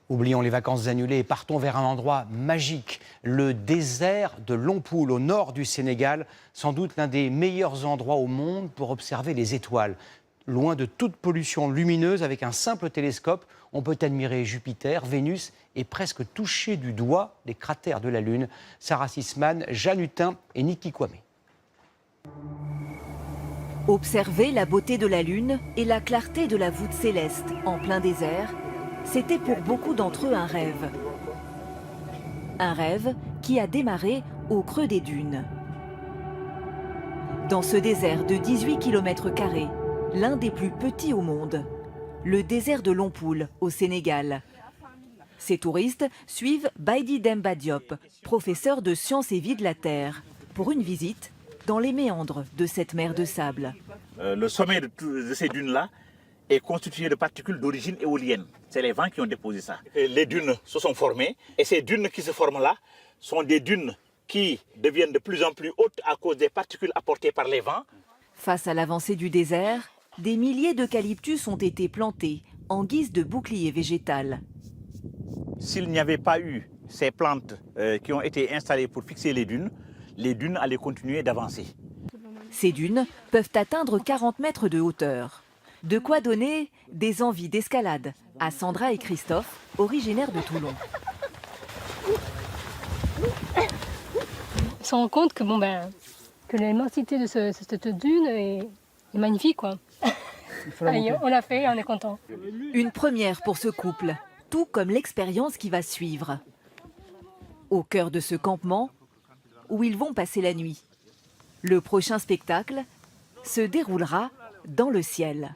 Oublions les vacances annulées et partons vers un endroit magique, le désert de Lompoul, au nord du Sénégal, sans doute l'un des meilleurs endroits au monde pour observer les étoiles. Loin de toute pollution lumineuse, avec un simple télescope, on peut admirer Jupiter, Vénus et presque toucher du doigt les cratères de la Lune. Sarah Sisman, Jeanne Hutin et Niki Kwame. Observer la beauté de la Lune et la clarté de la voûte céleste en plein désert, c'était pour beaucoup d'entre eux un rêve. Un rêve qui a démarré au creux des dunes. Dans ce désert de 18 km², l'un des plus petits au monde, le désert de Lompoul, au Sénégal. Ces touristes suivent Baïdi Demba Diop, professeur de sciences et vie de la Terre, pour une visite dans les méandres de cette mer de sable. Le sommet de ces dunes-là est constitué de particules d'origine éolienne. C'est les vents qui ont déposé ça. Et les dunes se sont formées et ces dunes qui se forment là sont des dunes qui deviennent de plus en plus hautes à cause des particules apportées par les vents. Face à l'avancée du désert, des milliers d'eucalyptus ont été plantés en guise de bouclier végétal. S'il n'y avait pas eu ces plantes qui ont été installées pour fixer les dunes allaient continuer d'avancer. Ces dunes peuvent atteindre 40 mètres de hauteur. De quoi donner des envies d'escalade à Sandra et Christophe, originaires de Toulon. On se rend compte que, que l'immensité de cette dune est magnifique, quoi. On l'a fait, on est content. Une première pour ce couple, tout comme l'expérience qui va suivre. Au cœur de ce campement, où ils vont passer la nuit. Le prochain spectacle se déroulera dans le ciel.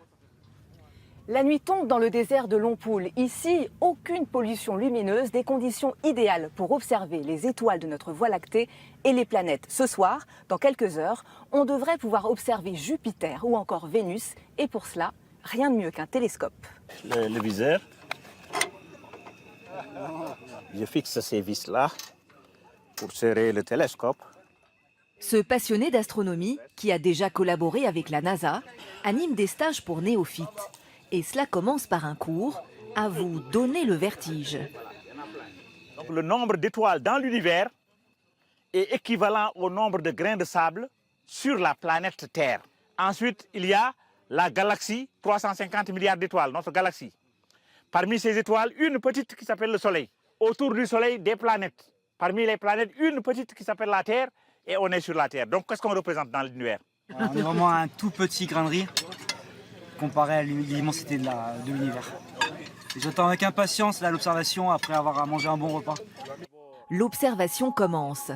La nuit tombe dans le désert de Lompoul. Ici, aucune pollution lumineuse, des conditions idéales pour observer les étoiles de notre Voie lactée et les planètes. Ce soir, dans quelques heures, on devrait pouvoir observer Jupiter ou encore Vénus. Et pour cela, rien de mieux qu'un télescope. Le viseur. Je fixe ces vis-là pour serrer le télescope. Ce passionné d'astronomie, qui a déjà collaboré avec la NASA, anime des stages pour néophytes. Et cela commence par un cours à vous donner le vertige. Donc, le nombre d'étoiles dans l'univers est équivalent au nombre de grains de sable sur la planète Terre. Ensuite, il y a la galaxie, 350 milliards d'étoiles, notre galaxie. Parmi ces étoiles, une petite qui s'appelle le Soleil. Autour du Soleil, des planètes. Parmi les planètes, une petite qui s'appelle la Terre, et on est sur la Terre. Donc, qu'est-ce qu'on représente dans l'univers? On est vraiment un tout petit grain de riz comparé à l'immensité de l'univers. J'attends avec impatience l'observation après avoir mangé un bon repas. L'observation commence.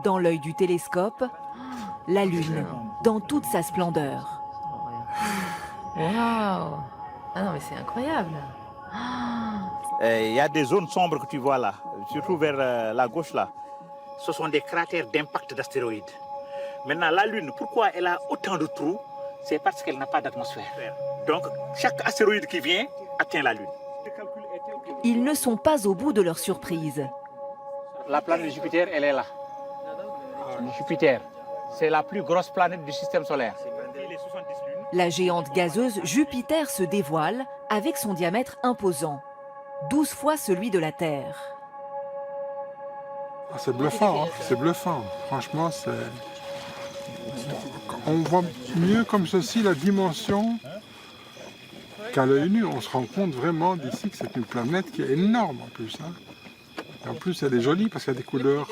Dans l'œil du télescope, la Lune, dans toute sa splendeur. Waouh! Ah non, mais c'est incroyable! Il y a des zones sombres que tu vois là, surtout vers la gauche là. Ce sont des cratères d'impact d'astéroïdes. Maintenant, la Lune, pourquoi elle a autant de trous? C'est parce qu'elle n'a pas d'atmosphère. Donc, chaque astéroïde qui vient atteint la Lune. Ils ne sont pas au bout de leur surprise. La planète Jupiter, elle est là. Jupiter, c'est la plus grosse planète du système solaire. La géante gazeuse Jupiter se dévoile avec son diamètre imposant, 12 fois celui de la Terre. C'est bluffant, hein. C'est bluffant. Franchement, on voit mieux comme ceci la dimension qu'à l'œil nu. On se rend compte vraiment d'ici que c'est une planète qui est énorme en plus. Hein. Et en plus, elle est jolie parce qu'il y a des couleurs,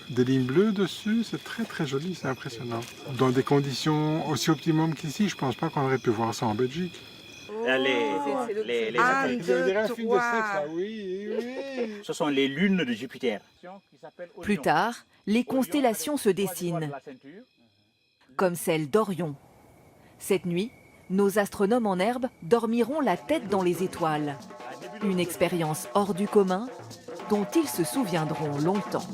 des lignes bleues dessus. C'est très très joli, c'est impressionnant. Dans des conditions aussi optimum qu'ici, je pense pas qu'on aurait pu voir ça en Belgique. Ce sont les lunes de Jupiter. Plus tard, les constellations se dessinent, comme celle d'Orion. Cette nuit, nos astronomes en herbe dormiront la tête dans les étoiles. Une expérience hors du commun dont ils se souviendront longtemps.